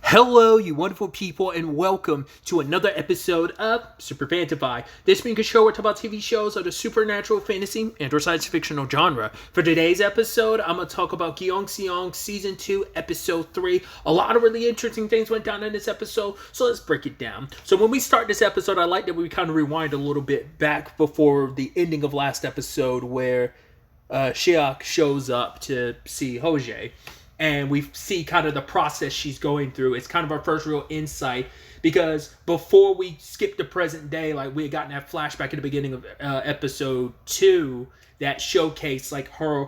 Hello, you wonderful people, and welcome to another episode of SuperFantaFi. This being a show where we talk about TV shows of the supernatural, fantasy, and or science fictional genre. For today's episode, I'm going to talk about Gyeongseong Season 2, Episode 3. A lot of really interesting things went down in this episode, so let's break it down. So when we start this episode, I like that we kind of rewind a little bit back before the ending of last episode where Shiak shows up to see Hojae. And we see kind of the process she's going through. It's kind of our first real insight because before we skip the present day, like we had gotten that flashback at the beginning of episode 2 that showcased like her,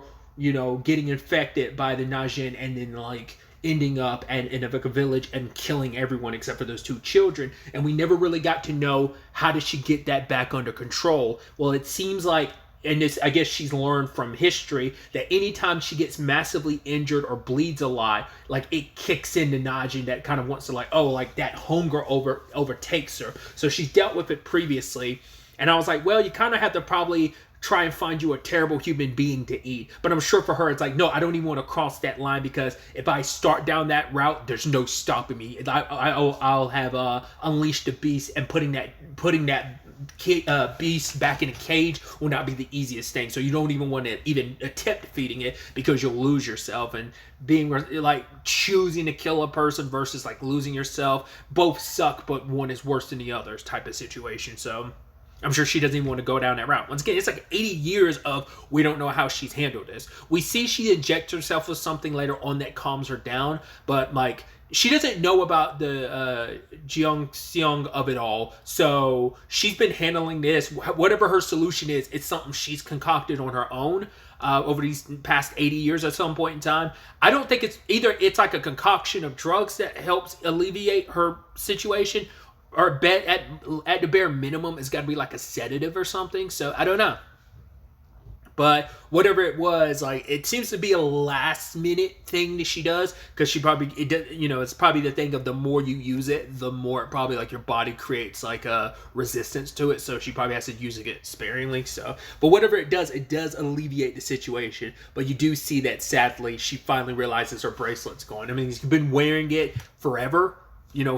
getting infected by the Najin and then like ending up in a village and killing everyone except for those 2 children. And we never really got to know how did she get that back under control. Well, it seems like, and this, I guess she's learned from history that anytime she gets massively injured or bleeds a lot, like it kicks in the Najin that kind of wants to that hunger overtakes her. So she's dealt with it previously. And I was like, well, you kind of have to probably try and find you a terrible human being to eat. But I'm sure for her, it's like, no, I don't even want to cross that line because if I start down that route, there's no stopping me. I'll have unleashed the beast, and putting that beast back in a cage will not be the easiest thing. So you don't even want to even attempt feeding it because you'll lose yourself. And being like choosing to kill a person versus like losing yourself, both suck, but one is worse than the others type of situation. So I'm sure she doesn't even want to go down that route. Once again, it's like 80 years of we don't know how she's handled this. We see she injects herself with something later on that calms her down, but like she doesn't know about the Gyeongseong of it all. So she's been handling this. Whatever her solution is, it's something she's concocted on her own over these past 80 years at some point in time. I don't think it's like a concoction of drugs that helps alleviate her situation, or at the bare minimum, it's got to be like a sedative or something. So I don't know. But whatever it was, like it seems to be a last minute thing that she does because it's probably the thing of the more you use it, the more it probably like your body creates like a resistance to it. So she probably has to use it sparingly. So, but whatever it does alleviate the situation. But you do see that sadly, she finally realizes her bracelet's gone. I mean, she's been wearing it forever,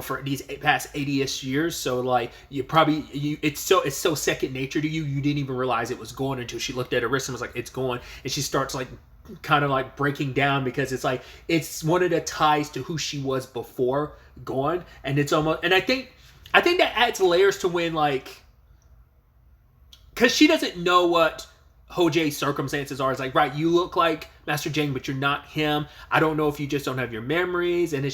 for these past 80-ish years. So like it's so second nature to you. You didn't even realize it was gone until she looked at her wrist and was like, it's gone. And she starts like kind of like breaking down because it's like, it's one of the ties to who she was before gone. And it's almost, and I think that adds layers to when like, cause she doesn't know what Hojae's circumstances are. It's like, right, you look like Master Jang, but you're not him. I don't know if you just don't have your memories. And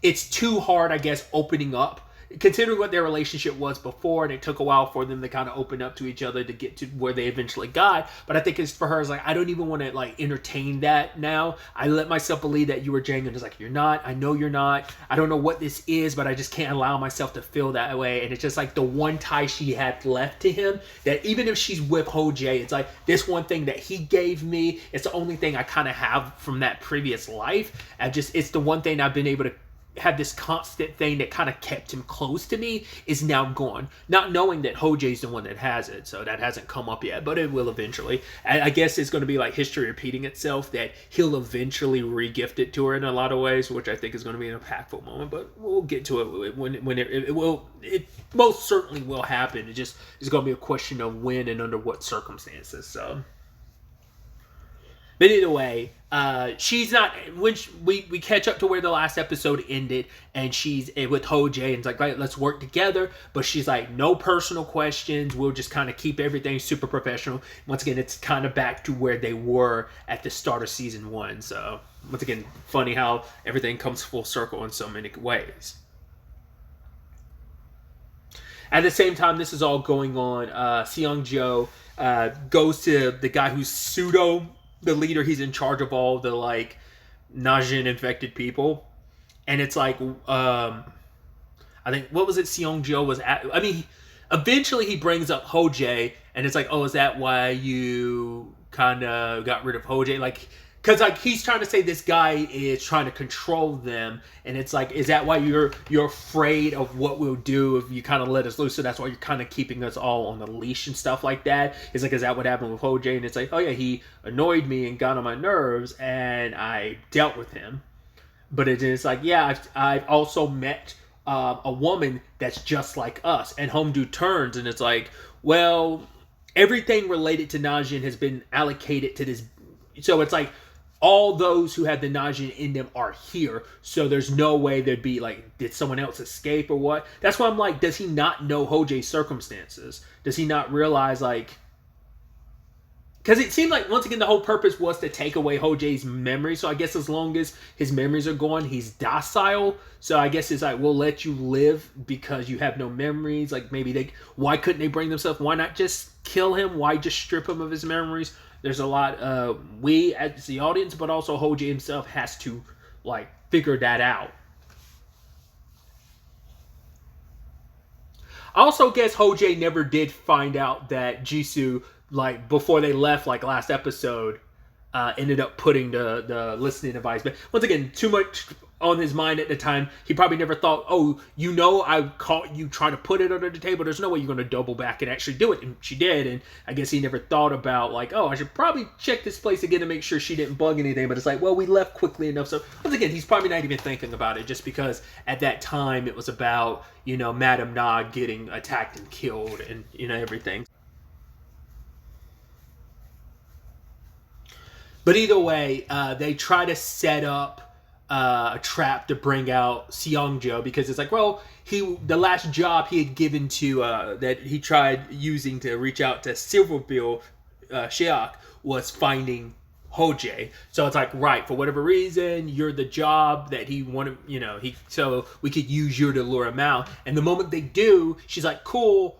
it's too hard, I guess, opening up. Considering what their relationship was before, and it took a while for them to kind of open up to each other to get to where they eventually got. But I think it's for her, it's like, I don't even want to like entertain that now. I let myself believe that you were Jang, and it's like, you're not. I know you're not. I don't know what this is, but I just can't allow myself to feel that way. And it's just like the one tie she had left to him, that even if she's with Hojae, it's like this one thing that he gave me. It's the only thing I kind of have from that previous life. It's the one thing I've been able to have. This constant thing that kind of kept him close to me is now gone. Not knowing that Hojae's the one that has it, so that hasn't come up yet, but it will eventually. I guess it's going to be like history repeating itself, that he'll eventually re-gift it to her in a lot of ways, which I think is going to be an impactful moment, but we'll get to it when it most certainly will happen. It's going to be a question of when and under what circumstances. So, but either way, she's not, when we catch up to where the last episode ended, and she's with Hojae, and it's like, right, let's work together. But she's like, no personal questions. We'll just kind of keep everything super professional. Once again, it's kind of back to where they were at the start of season 1. So once again, funny how everything comes full circle in so many ways. At the same time this is all going on, Seong-jo goes to the guy who's the leader. He's in charge of all the like Najin infected people, and it's like I think, what was it Seong-jo was at? I mean, eventually he brings up Hojae, and it's like, oh, is that why you kind of got rid of Hojae? Like, because like he's trying to say this guy is trying to control them, and it's like, is that why you're afraid of what we'll do if you kind of let us loose? So that's why you're kind of keeping us all on the leash and stuff like that. It's like, is that what happened with Hojae? And it's like, oh yeah, he annoyed me and got on my nerves, and I dealt with him. But it is like, yeah, I've also met a woman that's just like us. And Hongdu turns and it's like, well, everything related to Najin has been allocated to this. So it's like all those who have the Najin in them are here. So there's no way there'd be like, did someone else escape or what? That's why I'm like, does he not know Hojae's circumstances? Does he not realize like, because it seemed like, once again, the whole purpose was to take away Hojae's memory. So I guess as long as his memories are gone, he's docile. So I guess it's like, we'll let you live because you have no memories. Like, maybe why couldn't they bring themselves? Why not just kill him? Why just strip him of his memories? There's a lot, we as the audience, but also Hojae himself has to, like, figure that out. I also guess Hojae never did find out that Jisoo, like, before they left, like, last episode, ended up putting the listening device. But once again, too much on his mind at the time. He probably never thought, oh, I caught you trying to put it under the table. There's no way you're going to double back and actually do it. And she did. And I guess he never thought about, like, oh, I should probably check this place again to make sure she didn't bug anything. But it's like, well, we left quickly enough. So once again, he's probably not even thinking about it, just because at that time it was about, Madame Na getting attacked and killed and, everything. But either way, they try to set up a trap to bring out Seongjo, because it's like, well, the last job he had given to that he tried using to reach out to Silverbill Sheok was finding Hojae. So it's like, right, for whatever reason, you're the job that he wanted, so we could use you to lure him out. And the moment they do, she's like, cool,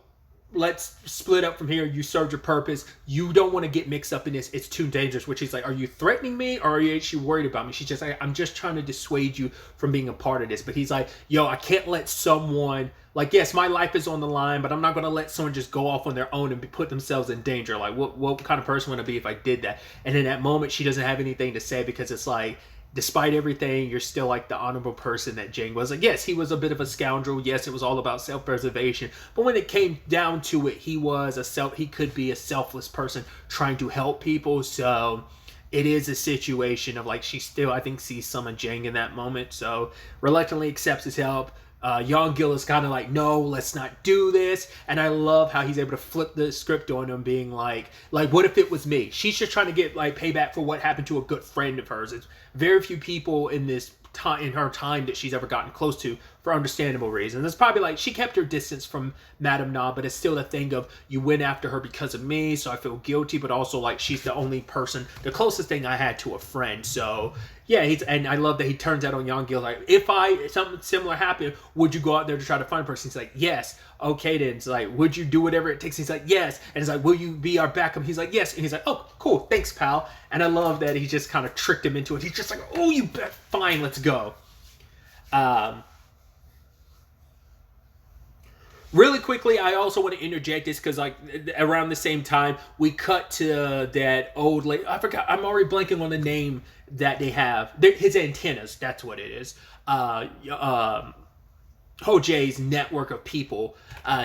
let's split up from here. You served your purpose. You don't want to get mixed up in this. It's too dangerous. Which he's like, are you threatening me or are you actually worried about me? She's just like, I'm just trying to dissuade you from being a part of this. But he's like, yo, I can't let someone, like, yes, my life is on the line, but I'm not going to let someone just go off on their own and put themselves in danger. Like, what kind of person would I be if I did that? And in that moment, she doesn't have anything to say, because it's like, despite everything, you're still like the honorable person that Jang was. Like, yes, he was a bit of a scoundrel. Yes, it was all about self-preservation. But when it came down to it, he could be a selfless person trying to help people. So it is a situation of like, she still, I think, sees some of Jang in that moment. So reluctantly accepts his help. Yeongil is kind of like, no, let's not do this. And I love how he's able to flip the script on him, being like, what if it was me? She's just trying to get like payback for what happened to a good friend of hers. It's very few people in her time that she's ever gotten close to, for understandable reasons. It's probably like she kept her distance from Madame Na, but it's still the thing of, you went after her because of me, so I feel guilty, but also like she's the only person, the closest thing I had to a friend. So yeah, and I love that he turns out on Yeongil, like, if something similar happened, would you go out there to try to find a person? He's like, yes. Okay, then. It's like, would you do whatever it takes? He's like, yes. And it's like, will you be our backup? He's like, yes. And he's like, oh, cool, thanks, pal. And I love that he just kind of tricked him into it. He's just like, oh, you bet, fine, let's go. Really quickly, I also want to interject this because, like, around the same time, we cut to that old lady. I forgot. I'm already blanking on the name that they have. His antennas. That's what it is. Hojae's network of people.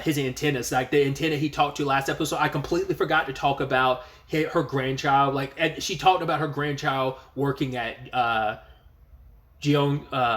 His antennas, like the antenna he talked to last episode. I completely forgot to talk about her grandchild. Like, she talked about her grandchild working at Gyeongseong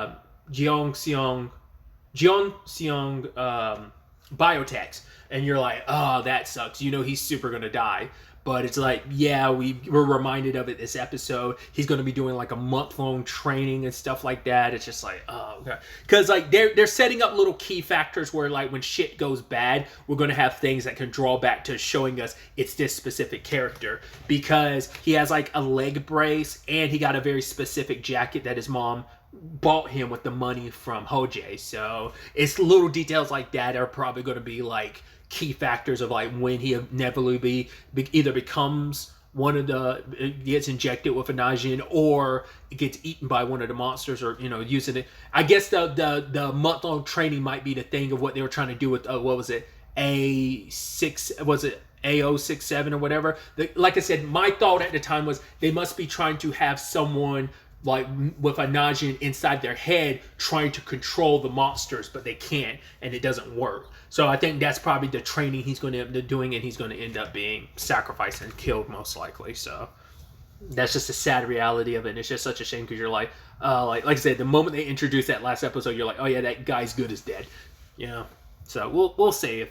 biotechs, and you're like, oh, that sucks. He's super gonna die. But it's like, yeah, we're reminded of it this episode. He's going to be doing like a month-long training and stuff like that. It's just like, oh, okay. Because like they're setting up little key factors where, like, when shit goes bad, we're going to have things that can draw back to showing us it's this specific character. Because he has like a leg brace, and he got a very specific jacket that his mom bought him with the money from Hojae. So it's little details like that are probably going to be like key factors of like when he inevitably either becomes one of gets injected with a Najin, or gets eaten by one of the monsters, or using it. I guess the month-long training might be the thing of what they were trying to do with what was it, AO67 or whatever. Like I said, my thought at the time was they must be trying to have someone like with a Najin inside their head trying to control the monsters, but they can't, and it doesn't work. So I think that's probably the training he's going to end up doing, and he's going to end up being sacrificed and killed most likely. So that's just a sad reality of it. And it's just such a shame because you're like I said, the moment they introduced that last episode, you're like, oh yeah, that guy's good as dead, you know. So we'll see if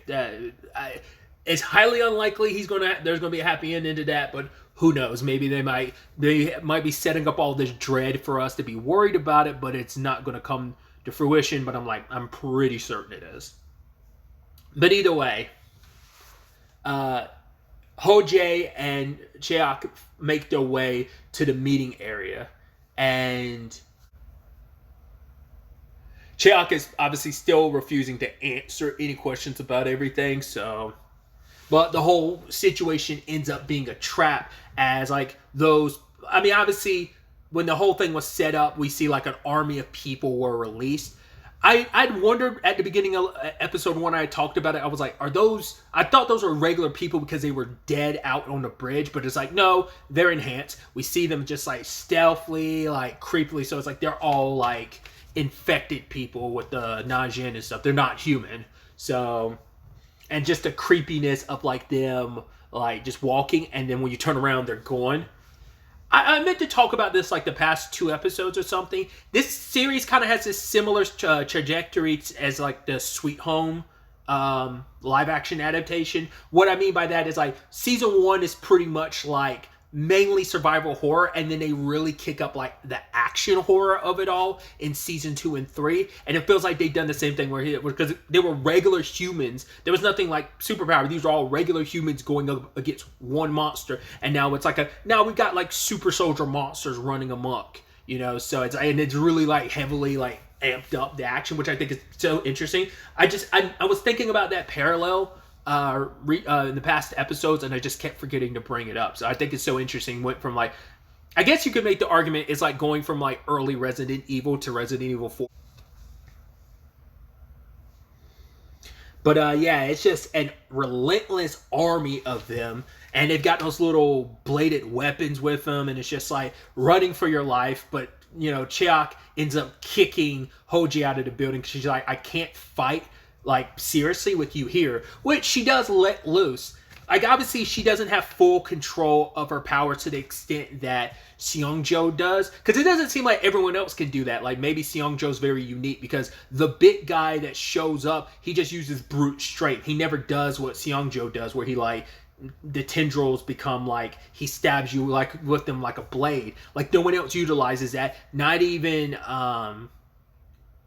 it's highly unlikely there's gonna be a happy ending to that, but who knows? Maybe they might be setting up all this dread for us to be worried about it, but it's not gonna come to fruition. But I'm pretty certain it is. But either way, Ho-jae and Cheok make their way to the meeting area, and Cheok is obviously still refusing to answer any questions about everything. So, but the whole situation ends up being a trap, as like those. I mean, obviously, when the whole thing was set up, we see like an army of people were released. I'd wondered at the beginning of episode 1, I talked about it. I was like, I thought those were regular people because they were dead out on the bridge, but it's like, no, they're enhanced. We see them just like stealthily, like creepily. So it's like they're all like infected people with the Najin and stuff. They're not human. So, and just the creepiness of like them like just walking, and then when you turn around, they're gone. I meant to talk about this like the past 2 episodes or something. This series kind of has this similar trajectory as like the Sweet Home live action adaptation. What I mean by that is like season 1 is pretty much like mainly survival horror, and then they really kick up like the action horror of it all in season 2 and 3, and it feels like they've done the same thing because they were regular humans. There was nothing like superpower. These were all regular humans going up against one monster, and now it's like now we've got like super soldier monsters running amok, you know. So it's really like heavily like amped up the action, which I think is so interesting. I was thinking about that parallel in the past episodes, and I just kept forgetting to bring it up. So I think it's so interesting. Went from like, I guess you could make the argument it's like going from like early Resident Evil to Resident Evil 4. But yeah, it's just a relentless army of them, and they've got those little bladed weapons with them, and it's just like running for your life. But you know, Cheok ends up kicking Ho-jae out of the building because she's like, I can't fight like seriously with you here, which she does let loose. Like obviously she doesn't have full control of her power to the extent that Seong-jo does, because it doesn't seem like everyone else can do that. Like maybe Seong-jo's very unique because the big guy that shows up, he just uses brute strength. He never does what Seong-jo does, where he like the tendrils become like he stabs you like with them like a blade. Like no one else utilizes that. Not even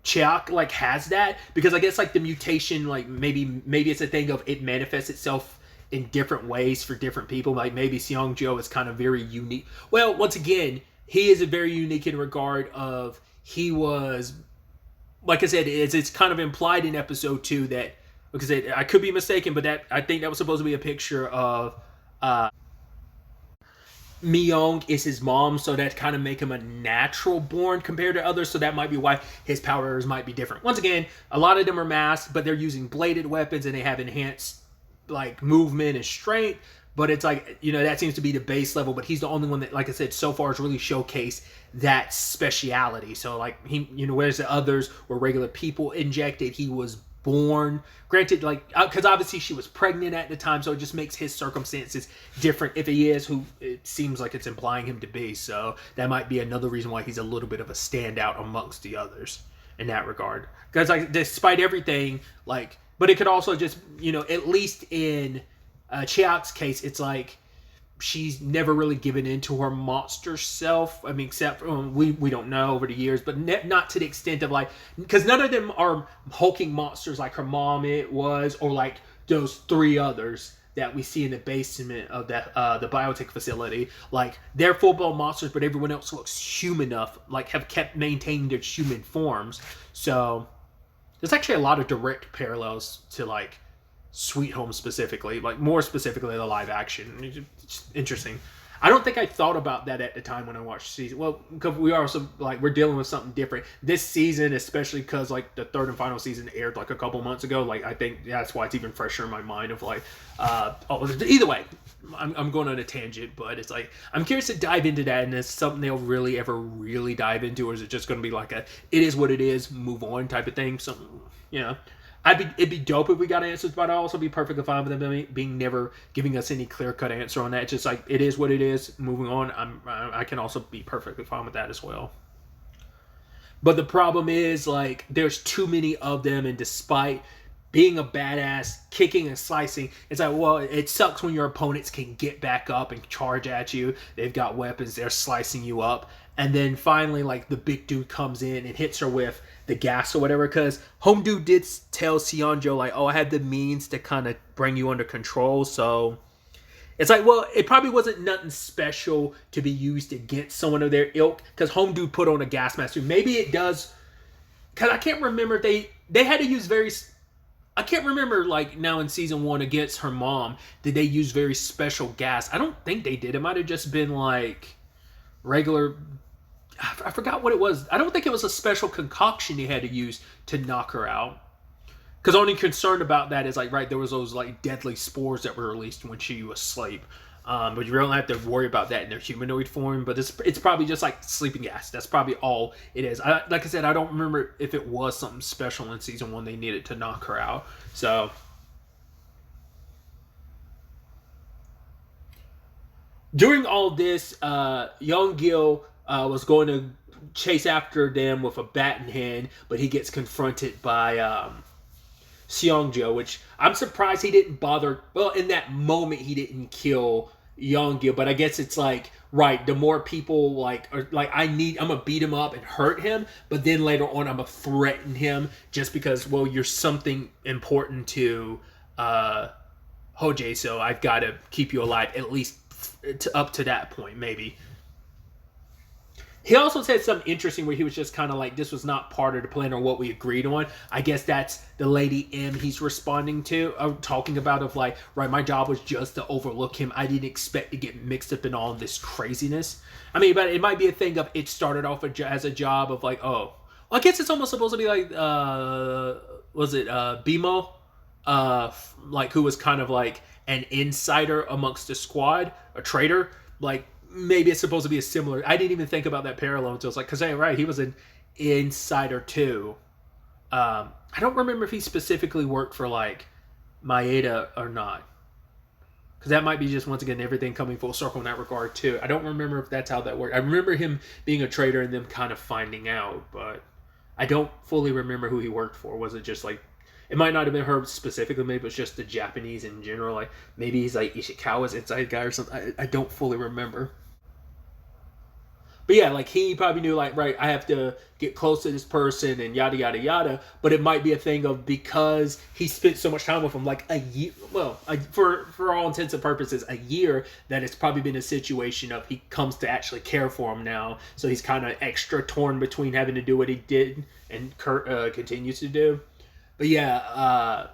Cheok like has that, because I guess like the mutation, like maybe it's a thing of it manifests itself in different ways for different people. Like maybe Seong-jo is kind of very unique. Well, once again, he is a very unique in regard of he was, like I said, it's kind of implied in episode 2 that, because I could be mistaken, but that I think that was supposed to be a picture of Myung is his mom, so that kind of make him a natural born compared to others, so that might be why his powers might be different. Once again, a lot of them are masked, but they're using bladed weapons and they have enhanced like movement and strength, but it's like, you know, that seems to be the base level, but he's the only one that, like I said, so far has really showcased that speciality. So like he, you know, whereas the others were regular people injected, he was born. Granted, like, because obviously she was pregnant at the time, so it just makes his circumstances different if he is who it seems like it's implying him to be. So that might be another reason why he's a little bit of a standout amongst the others in that regard. Because like, despite everything, like, but it could also just, you know, at least in Cheok's case, it's like she's never really given in to her monster self. I mean, except for, we don't know over the years, but not to the extent of like, because none of them are hulking monsters like her mom it was, or like those 3 others that we see in the basement of that the biotech facility. Like they're full-blown monsters, but everyone else looks human enough, like have kept maintaining their human forms. So there's actually a lot of direct parallels to like Sweet Home specifically, like more specifically the live action. It's interesting. I don't think I thought about that at the time when I watched season. Well, because we are also like, we're dealing with something different this season, especially because like the 3rd and final season aired like a couple months ago. Like I think that's why it's even fresher in my mind of like, either way, I'm going on a tangent, but it's like I'm curious to dive into that, and it's something they'll really ever really dive into, or is it just going to be like a it is what it is, move on type of thing? So you know. It'd be dope if we got answers, but I'd also be perfectly fine with them being never giving us any clear cut answer on that. It's just like it is what it is. Moving on, I can also be perfectly fine with that as well. But the problem is like there's too many of them, and despite being a badass, kicking and slicing, it's like, well, it sucks when your opponents can get back up and charge at you. They've got weapons, they're slicing you up. And then finally, like, the big dude comes in and hits her with the gas or whatever. Because Home Dude did tell Seonjo, like, oh, I had the means to kind of bring you under control. So it's like, well, it probably wasn't nothing special to be used against someone of their ilk. Because Home Dude put on a gas mask. Maybe it does. Because I can't remember if they had to use very... I can't remember, like, now in season 1 against her mom, did they use very special gas? I don't think they did. It might have just been, like, regular... I forgot what it was. I don't think it was a special concoction they had to use to knock her out. Because only concerned about that is, like, right, there was those, like, deadly spores that were released when she was asleep. But you really don't have to worry about that in their humanoid form. But it's probably just like sleeping gas. That's probably all it is. Like I said, I don't remember if it was something special in season 1 they needed to knock her out. So during all this, Young-gil was going to chase after them with a bat in hand, but he gets confronted by Seonjo, which I'm surprised he didn't bother. Well, in that moment, he didn't kill Young-gil, but I guess it's like, right, the more people like I'm gonna beat him up and hurt him, but then later on I'm gonna threaten him just because, well, you're something important to Hojae, so I've got to keep you alive at least up to that point, maybe. He also said something interesting where he was just kind of like, this was not part of the plan or what we agreed on. I guess that's the Lady M he's responding to, talking about of like, right, my job was just to overlook him. I didn't expect to get mixed up in all this craziness. I mean, but it might be a thing of it started off as a job of like, oh, well, I guess it's almost supposed to be like, was it Bimo? Like who was kind of like an insider amongst the squad, a traitor, like, maybe it's supposed to be a similar... I didn't even think about that parallel until it's like... Because, hey, right, he was an insider, too. I don't remember if he specifically worked for, like, Maeda or not. Because that might be just, once again, everything coming full circle in that regard, too. I don't remember if that's how that worked. I remember him being a trader and them kind of finding out, but I don't fully remember who he worked for. Was it just, like... It might not have been her specifically, maybe it was just the Japanese in general. Like, maybe he's like Ishikawa's inside guy or something. I don't fully remember. But yeah, like he probably knew, like, right, I have to get close to this person and yada, yada, yada. But it might be a thing of because he spent so much time with him, like a year, well, for all intents and purposes, a year, that it's probably been a situation of he comes to actually care for him now. So he's kind of extra torn between having to do what he did and continues to do. But yeah,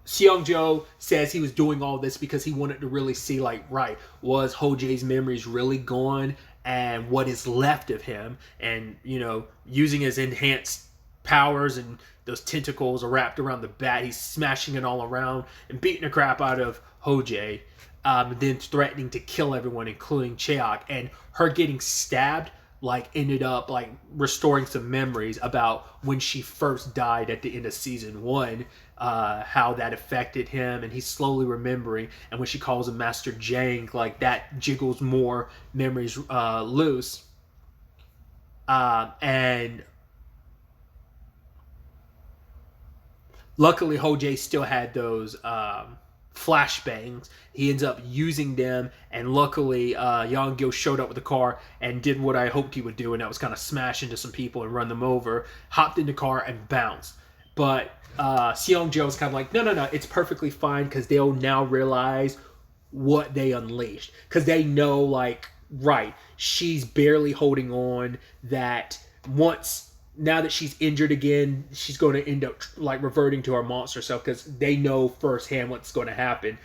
Seonjo says he was doing all this because he wanted to really see, like, right, was Hojae's memories really gone and what is left of him? And, you know, using his enhanced powers and those tentacles are wrapped around the bat, he's smashing it all around and beating the crap out of Hojae, then threatening to kill everyone, including Cheok. And her getting stabbed, like, ended up, like, restoring some memories about when she first died at the end of season 1, how that affected him, and he's slowly remembering. And when she calls him Master Jang, like, that jiggles more memories loose. And luckily, Hojae still had those flashbangs. He ends up using them, and luckily Young-gil showed up with the car and did what I hoped he would do, and that was kind of smash into some people and run them over, hopped in the car and bounced. But Seonjo is kind of like, no, it's perfectly fine, because they'll now realize what they unleashed, because they know, like, right, she's barely holding on, that now that she's injured again, she's going to end up, like, reverting to her monster self, because they know firsthand what's going to happen.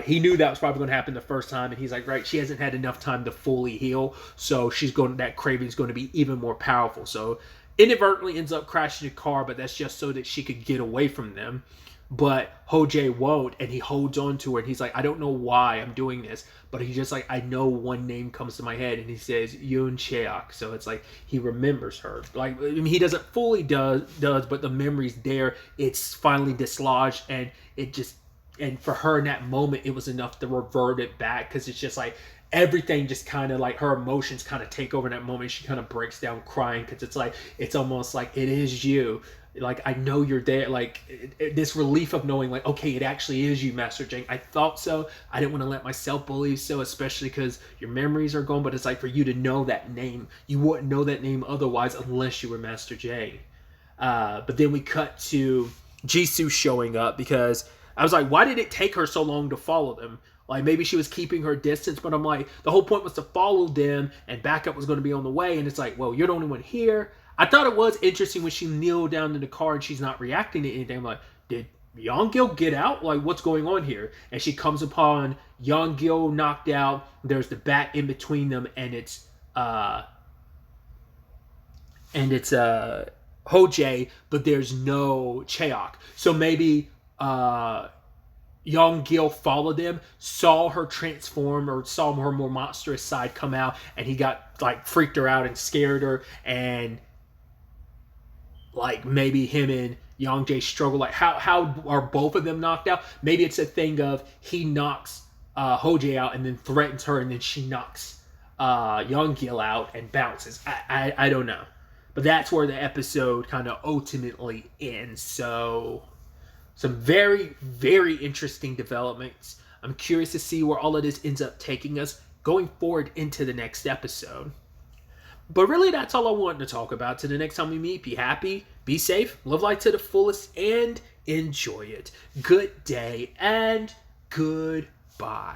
He knew that was probably going to happen the first time, and he's like, right, she hasn't had enough time to fully heal, so that craving is going to be even more powerful. So inadvertently ends up crashing the car, but that's just so that she could get away from them. but Ho-jae won't, and he holds on to her, and he's like, I don't know why I'm doing this, but he's just like, I know one name comes to my head, and he says Yoon Cheok. So it's like he remembers her. Like, I mean, he doesn't fully does, but the memory's there. It's finally dislodged, and it just, and for her in that moment, it was enough to revert it back, because it's just like everything just kind of like her emotions kind of take over in that moment. She kind of breaks down crying, because it's like, it's almost like, it is you. Like, I know you're there. Like, this relief of knowing, like, okay, it actually is you, Master Jang. I thought so. I didn't want to let myself believe so, especially because your memories are gone. But it's like, for you to know that name, you wouldn't know that name otherwise unless you were Master Jang. But then we cut to Jisoo showing up, because I was like, why did it take her so long to follow them? Like, maybe she was keeping her distance, but I'm like, the whole point was to follow them, and backup was going to be on the way. And it's like, well, you're the only one here. I thought it was interesting when she kneeled down in the car and she's not reacting to anything. I'm like, did Yeongil get out? Like, what's going on here? And she comes upon Yeongil knocked out. There's the bat in between them, and it's Ho-jae, but there's no Cheok. So maybe Yeongil followed them, saw her transform, or saw her more monstrous side come out, and he got like freaked her out and scared her, and like maybe him and Youngjae struggle. Like, how are both of them knocked out? Maybe it's a thing of he knocks Ho-jae out and then threatens her, and then she knocks Yeongil out and bounces. I don't know, but that's where the episode kind of ultimately ends. So some very, very interesting developments. I'm curious to see where all of this ends up taking us going forward into the next episode. But really, that's all I wanted to talk about. Till the next time we meet, be happy, be safe, live life to the fullest, and enjoy it. Good day and goodbye.